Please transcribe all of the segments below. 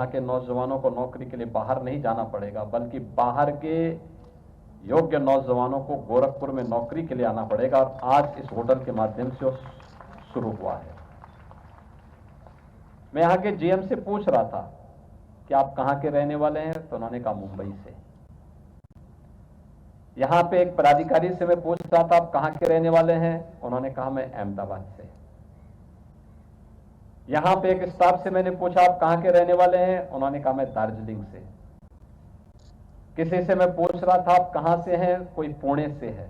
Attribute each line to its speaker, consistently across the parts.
Speaker 1: के नौजवानों को नौकरी के लिए बाहर नहीं जाना पड़ेगा, बल्कि बाहर के योग्य नौजवानों को गोरखपुर में नौकरी के लिए आना पड़ेगा। और आज इस होटल के माध्यम से वो शुरू हुआ है। मैं यहाँ के जीएम से पूछ रहा था कि आप कहाँ के रहने वाले हैं, तो उन्होंने कहा मुंबई से। यहाँ पे एक पदाधिकारी से मैं पूछ रहा था आप कहाँ के रहने वाले हैं, उन्होंने कहा मैं अहमदाबाद से। यहां पे एक स्टाफ से मैंने पूछा आप कहां के रहने वाले हैं, उन्होंने कहा मैं दार्जिलिंग से। किसी से मैं पूछ रहा था आप कहां से हैं, कोई पुणे से है,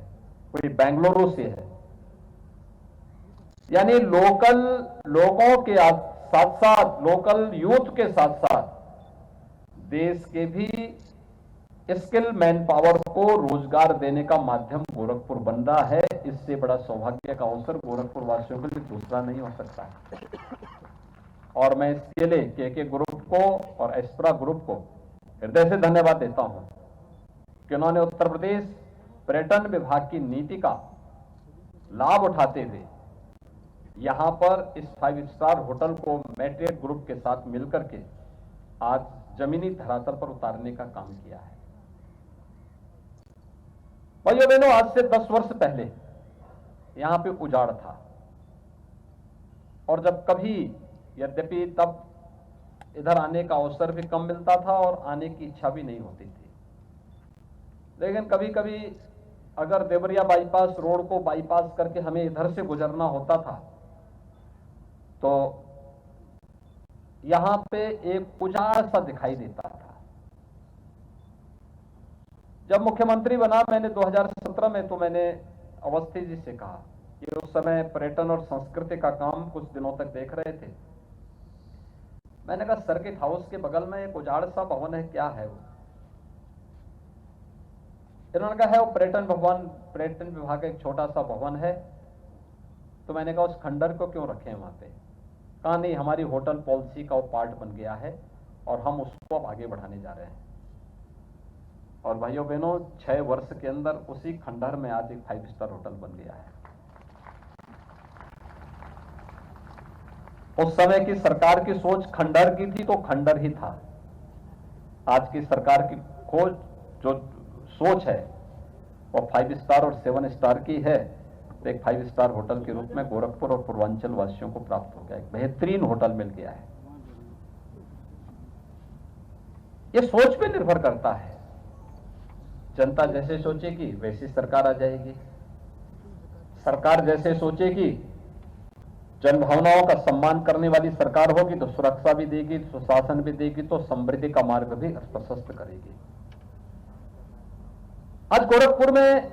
Speaker 1: कोई बेंगलुरु से है। यानी लोकल लोगों के साथ साथ, लोकल यूथ के साथ साथ देश के भी स्किल मैन पावर को रोजगार देने का माध्यम गोरखपुर बन रहा है। इससे बड़ा सौभाग्य का अवसर गोरखपुर वासियों के लिए दूसरा नहीं हो सकता है। और मैं इसके लिए के ग्रुप को और एस्ट्रा ग्रुप को हृदय से धन्यवाद देता हूं कि उन्होंने उत्तर प्रदेश पर्यटन विभाग की नीति का लाभ उठाते हुए यहां पर इस 5 स्टार होटल को मैट्रियट ग्रुप के साथ मिलकर के आज जमीनी धरातल पर उतारने का काम किया है। भाइयों बहनों, आज से 10 वर्ष पहले यहां पे उजाड़ था, और जब कभी, यद्यपि तब इधर आने का अवसर भी कम मिलता था और आने की इच्छा भी नहीं होती थी, लेकिन कभी कभी अगर देवरिया बाईपास रोड को बाईपास करके हमें इधर से गुजरना होता था तो यहां पे एक उजाड़ सा दिखाई देता था। जब मुख्यमंत्री बना मैंने 2017 में, तो मैंने अवस्थी जी से कहा कि उस समय पर्यटन और संस्कृति का काम कुछ दिनों तक देख रहे थे। मैंने कहा सर्किट हाउस के बगल में एक उजाड़ सा भवन है, क्या है वो? इन्होंने कहा है वो पर्यटन विभाग का एक छोटा सा भवन है। तो मैंने कहा उस खंडर को क्यों रखे वहां पे? कहा नहीं, हमारी होटल पॉलिसी का वो पार्ट बन गया है और हम उसको अब आगे बढ़ाने जा रहे हैं। और भाइयों बहनों, 6 वर्ष के अंदर उसी खंडर में आज एक 5 स्टार होटल बन गया है। उस समय की सरकार की सोच खंडर की थी तो खंडर ही था। आज की सरकार की खोज जो सोच है वो 5 स्टार और 7 स्टार की है। तो एक 5 स्टार होटल के रूप में गोरखपुर और पूर्वांचल वासियों को प्राप्त हो गया, एक बेहतरीन होटल मिल गया है। ये सोच पे निर्भर करता है। जनता जैसे सोचेगी वैसी सरकार आ जाएगी। सरकार जैसे सोचेगी, जनभावनाओं का सम्मान करने वाली सरकार होगी तो सुरक्षा भी देगी, सुशासन भी देगी, तो समृद्धि का मार्ग भी प्रशस्त करेगी। आज गोरखपुर में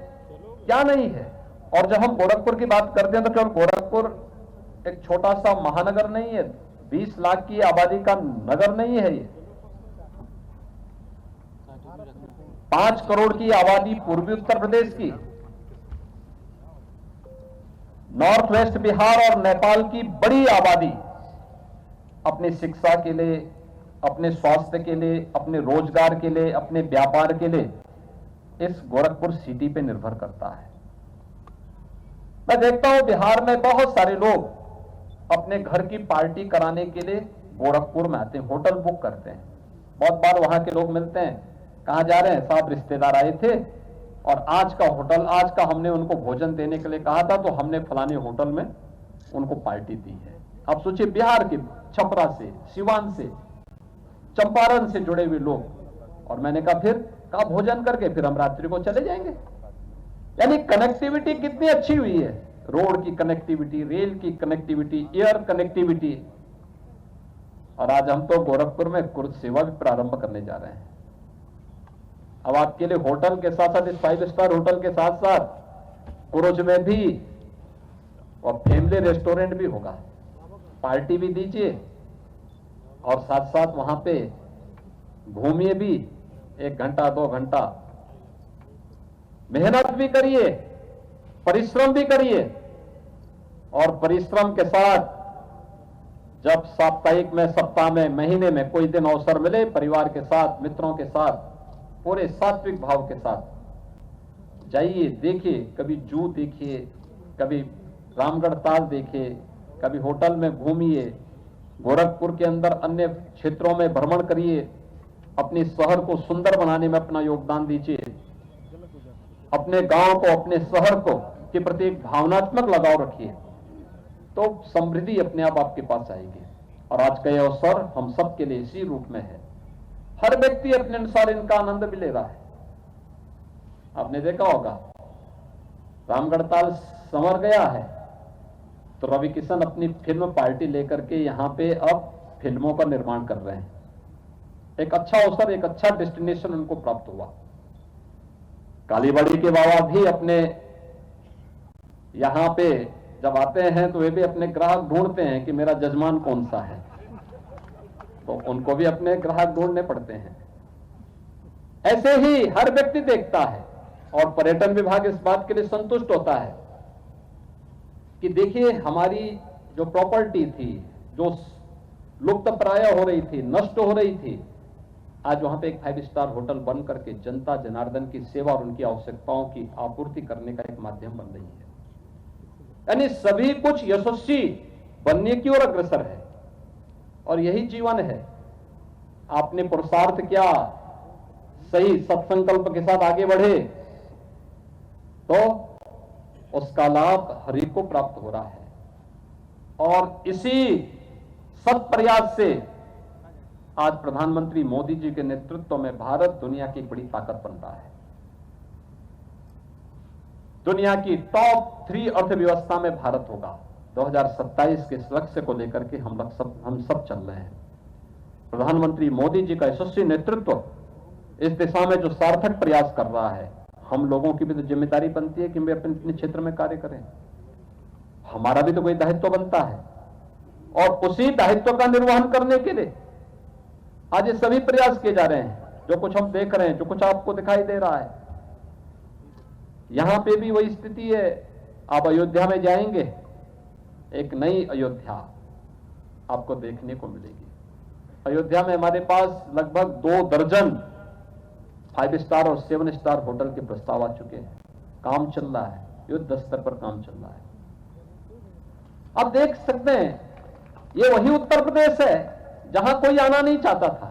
Speaker 1: क्या नहीं है? और जब हम गोरखपुर की बात करते हैं तो केवल गोरखपुर एक छोटा सा महानगर नहीं है, 20 लाख की आबादी का नगर नहीं है। ये 5 करोड़ की आबादी पूर्वी उत्तर प्रदेश की, नॉर्थ वेस्ट बिहार और नेपाल की बड़ी आबादी अपनी शिक्षा के लिए, अपने स्वास्थ्य के लिए, अपने रोजगार के लिए, अपने व्यापार के लिए इस गोरखपुर सिटी पे निर्भर करता है। मैं देखता हूं बिहार में बहुत सारे लोग अपने घर की पार्टी कराने के लिए गोरखपुर में आते हैं, होटल बुक करते हैं। बहुत बार वहां के लोग मिलते हैं, कहां जा रहे हैं? साहब रिश्तेदार आए थे और आज का होटल, आज का हमने उनको भोजन देने के लिए कहा था तो हमने फलाने होटल में उनको पार्टी दी है। आप सोचिए, बिहार के छपरा से, सिवान से, चंपारण से जुड़े हुए लोग। और मैंने कहा फिर कहा भोजन करके फिर हम रात्रि को चले जाएंगे। यानी कनेक्टिविटी कितनी अच्छी हुई है, रोड की कनेक्टिविटी, रेल की कनेक्टिविटी, एयर कनेक्टिविटी। और आज हम तो गोरखपुर में कुर्ज सेवा भी प्रारंभ करने जा रहे हैं। अब आपके लिए होटल के साथ साथ, इस 5 स्टार होटल के साथ साथ कुरुज में भी और फैमिली रेस्टोरेंट भी होगा। पार्टी भी दीजिए और साथ साथ वहां पे घूमिए भी, 1 घंटा 2 घंटा मेहनत भी करिए, परिश्रम भी करिए। और परिश्रम के साथ जब साप्ताहिक में, सप्ताह में, महीने में कोई दिन अवसर मिले, परिवार के साथ, मित्रों के साथ, पूरे सात्विक भाव के साथ जाइए, देखिए। कभी जू देखिए, कभी रामगढ़ ताल देखिए, कभी होटल में घूमिए, गोरखपुर के अंदर अन्य क्षेत्रों में भ्रमण करिए, अपने शहर को सुंदर बनाने में अपना योगदान दीजिए, अपने गांव को, अपने शहर को के प्रति एक भावनात्मक लगाव रखिए, तो समृद्धि अपने आप आपके पास आएगी। और आज का यह अवसर हम सब के लिए इसी रूप में है। हर व्यक्ति अपने अनुसार इनका आनंद भी ले रहा है। आपने देखा होगा, रामगढ़ ताल संवर गया है तो रवि किशन अपनी फिल्म पार्टी लेकर के यहां पे अब फिल्मों का निर्माण कर रहे हैं। एक अच्छा अवसर, एक अच्छा डेस्टिनेशन उनको प्राप्त हुआ। कालीबाड़ी के बाबा भी अपने यहां पे जब आते हैं तो वे भी अपने ग्राहक ढूंढते हैं कि मेरा जजमान कौन सा है, तो उनको भी अपने ग्राहक ढूंढने पड़ते हैं। ऐसे ही हर व्यक्ति देखता है और पर्यटन विभाग इस बात के लिए संतुष्ट होता है कि देखिए, हमारी जो प्रॉपर्टी थी, जो लुप्त प्राय हो रही थी, नष्ट हो रही थी, आज वहां पे एक 5 स्टार होटल बन करके जनता जनार्दन की सेवा और उनकी आवश्यकताओं की आपूर्ति करने का एक माध्यम बन रही है। यानी सभी कुछ यशस्वी बनने की ओर अग्रसर है और यही जीवन है। आपने पुरुषार्थ किया, सही सत्संकल्प के साथ आगे बढ़े तो उसका लाभ हर एक को प्राप्त हो रहा है। और इसी सत प्रयास से आज प्रधानमंत्री मोदी जी के नेतृत्व में भारत दुनिया की एक बड़ी ताकत बन रहा है। दुनिया की टॉप 3 अर्थव्यवस्था में भारत होगा। 2027 के लक्ष्य को लेकर के हम सब चल रहे हैं। प्रधानमंत्री मोदी जी का यशस्वी नेतृत्व इस दिशा में जो सार्थक प्रयास कर रहा है, हम लोगों की भी तो जिम्मेदारी बनती है कि वे अपने क्षेत्र में कार्य करें। हमारा भी तो कोई दायित्व बनता है और उसी दायित्व का निर्वहन करने के लिए आज ये सभी प्रयास किए जा रहे हैं। जो कुछ हम देख रहे हैं, जो कुछ आपको दिखाई दे रहा है, यहां पे भी वही स्थिति है। आप अयोध्या में जाएंगे, एक नई अयोध्या आपको देखने को मिलेगी। अयोध्या में हमारे पास लगभग 2 दर्जन 5 स्टार और 7 स्टार होटल के प्रस्ताव आ चुके हैं। काम चल रहा है, युद्ध स्तर पर काम चल रहा है। आप देख सकते हैं, ये वही उत्तर प्रदेश है जहां कोई आना नहीं चाहता था।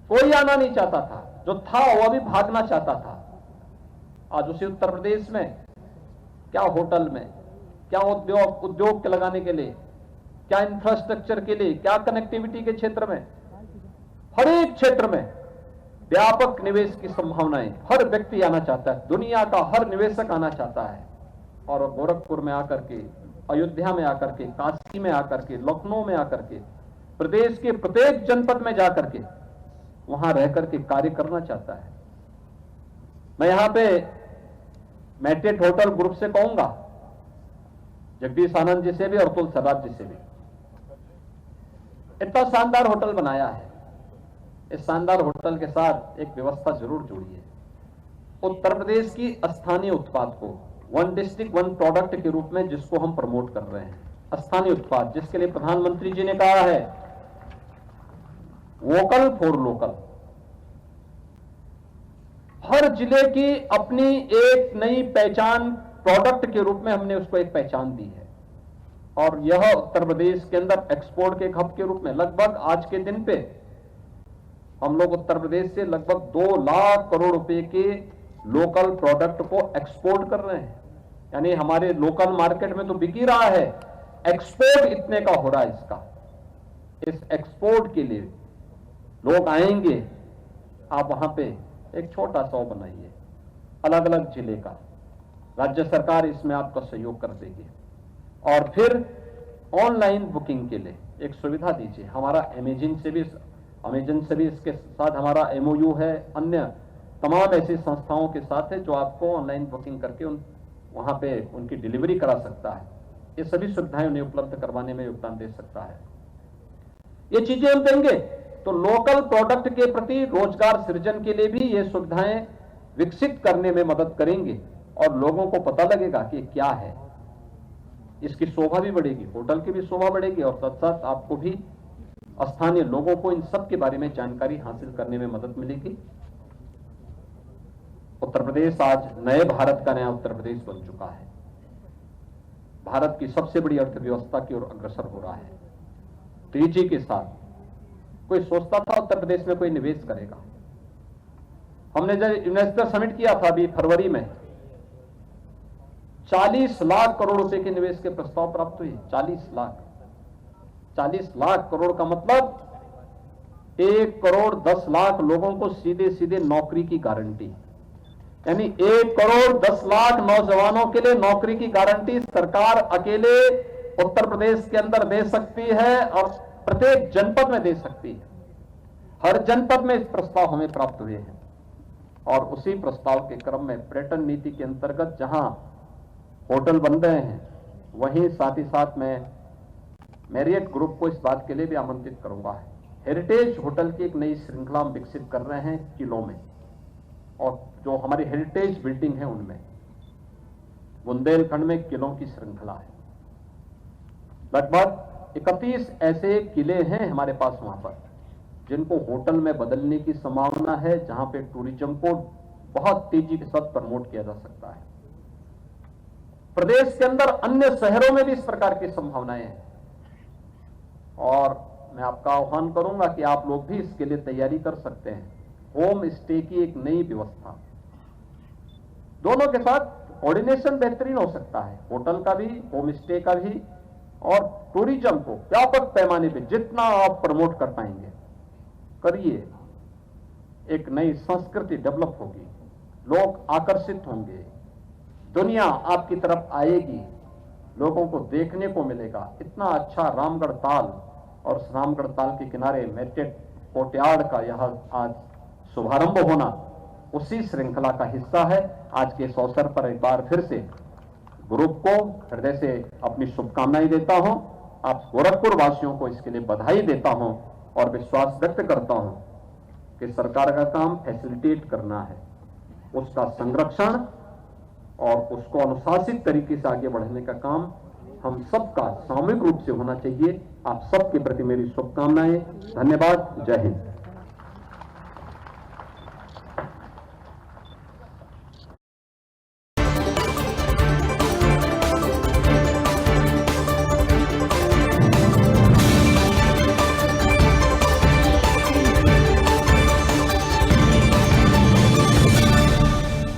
Speaker 1: कोई आना नहीं चाहता था, जो था वो भी भागना चाहता था। आज उसी उत्तर प्रदेश में क्या होटल में, क्या उद्योग के लगाने के लिए, क्या इंफ्रास्ट्रक्चर के लिए, क्या कनेक्टिविटी के क्षेत्र में, हर एक क्षेत्र में व्यापक निवेश की संभावनाएं। हर व्यक्ति आना चाहता है, दुनिया का हर निवेशक आना चाहता है। और गोरखपुर में आकर के, अयोध्या में आकर के, काशी में आकर के, लखनऊ में आकर के, प्रदेश के प्रत्येक जनपद में जाकर के वहां रह करके कार्य करना चाहता है। मैं यहां पे मैटेट होटल ग्रुप से कहूंगा, जगदीश आनंद जी से भी और अतुल सराज जी से भी, इतना शानदार होटल बनाया है। इस शानदार होटल के साथ एक व्यवस्था जरूर जोड़िए। उत्तर प्रदेश की स्थानीय उत्पाद को 1 डिस्ट्रिक्ट 1 प्रोडक्ट के रूप में जिसको हम प्रमोट कर रहे हैं, स्थानीय उत्पाद, जिसके लिए प्रधानमंत्री जी ने कहा है वोकल फॉर लोकल। हर जिले की अपनी एक नई पहचान प्रोडक्ट के रूप में हमने उसको एक पहचान दी है। और यह उत्तर प्रदेश के अंदर एक्सपोर्ट के एक हब के रूप में लगभग आज के दिन पे हम लोग उत्तर प्रदेश से लगभग 2 लाख करोड़ रुपए के लोकल प्रोडक्ट को एक्सपोर्ट कर रहे हैं। यानी हमारे लोकल मार्केट में तो बिक ही रहा है, एक्सपोर्ट इतने का हो रहा है इसका। इस एक्सपोर्ट के लिए लोग आएंगे। आप वहां पे एक छोटा सा बनाइए, अलग अलग जिले का, राज्य सरकार इसमें आपका सहयोग कर देगी। और फिर ऑनलाइन बुकिंग के लिए एक सुविधा दीजिए। हमारा अमेजन से भी इसके साथ हमारा MOU है, अन्य तमाम ऐसी संस्थाओं के साथ है जो आपको ऑनलाइन बुकिंग करके वहां पे उनकी डिलीवरी करा सकता है। ये सभी सुविधाएं उन्हें उपलब्ध करवाने में योगदान दे सकता है। ये चीजें हम देंगे तो लोकल प्रोडक्ट के प्रति रोजगार सृजन के लिए भी ये सुविधाएं विकसित करने में मदद करेंगे और लोगों को पता लगेगा कि क्या है। इसकी शोभा भी बढ़ेगी, होटल की भी शोभा बढ़ेगी और साथ साथ आपको भी, स्थानीय लोगों को इन सब के बारे में जानकारी हासिल करने में मदद मिलेगी। उत्तर प्रदेश आज नए भारत का नया उत्तर प्रदेश बन चुका है। भारत की सबसे बड़ी अर्थव्यवस्था की ओर अग्रसर हो रहा है। तेजी के साथ। कोई सोचता था उत्तर प्रदेश में कोई निवेश करेगा? हमने जब इन्वेस्टर समिट किया था अभी फरवरी में, 40 लाख करोड़ रुपए के निवेश के प्रस्ताव प्राप्त हुए। 40 लाख करोड़ का मतलब 1 करोड़ 10 लाख लोगों को सीधे सीधे नौकरी की गारंटी, यानी 1 करोड़ 10 लाख नौजवानों के लिए नौकरी की गारंटी सरकार अकेले उत्तर प्रदेश के अंदर दे सकती है और प्रत्येक जनपद में दे सकती है। हर जनपद में इस प्रस्ताव हमें प्राप्त हुए हैं और उसी प्रस्ताव के क्रम में पर्यटन नीति के अंतर्गत जहां होटल बन रहे हैं, वहीं साथ ही साथ मैं मैरियट ग्रुप को इस बात के लिए भी आमंत्रित करूंगा। हेरिटेज होटल की एक नई श्रृंखला हम विकसित कर रहे हैं किलों में, और जो हमारी हेरिटेज बिल्डिंग है उनमें बुंदेलखंड में किलों की श्रृंखला है। लगभग 31 ऐसे किले हैं हमारे पास वहां पर, जिनको होटल में बदलने की संभावना है, जहां पे टूरिज्म को बहुत तेजी के साथ प्रमोट किया जा सकता है। प्रदेश के अंदर अन्य शहरों में भी इस प्रकार की संभावनाएं हैं और मैं आपका आह्वान करूंगा कि आप लोग भी इसके लिए तैयारी कर सकते हैं। होम स्टे की एक नई व्यवस्था, दोनों के साथ कोऑर्डिनेशन बेहतरीन हो सकता है, होटल का भी, होम स्टे का भी, और टूरिज्म को व्यापक पैमाने पे जितना आप प्रमोट कर पाएंगे करिए। एक नई संस्कृति डेवलप होगी, लोग आकर्षित होंगे, दुनिया आपकी तरफ आएगी, लोगों को देखने को मिलेगा। इतना अच्छा रामगढ़ ताल और उस रामगढ़ ताल के किनारे मैरियट कोर्टयार्ड का यह आज शुभारंभ होना उसी श्रृंखला का हिस्सा है। आज के इस अवसर पर एक बार फिर से ग्रुप को हृदय से अपनी शुभकामनाएं देता हूं। आप गोरखपुर वासियों को इसके लिए बधाई देता हूं और विश्वास व्यक्त करता हूं कि सरकार का काम फैसिलिटेट करना है, उसका संरक्षण और उसको अनुशासित तरीके से आगे बढ़ने का काम हम सबका सामूहिक रूप से होना चाहिए। आप सबके प्रति मेरी शुभकामनाएं। धन्यवाद। जय हिंद।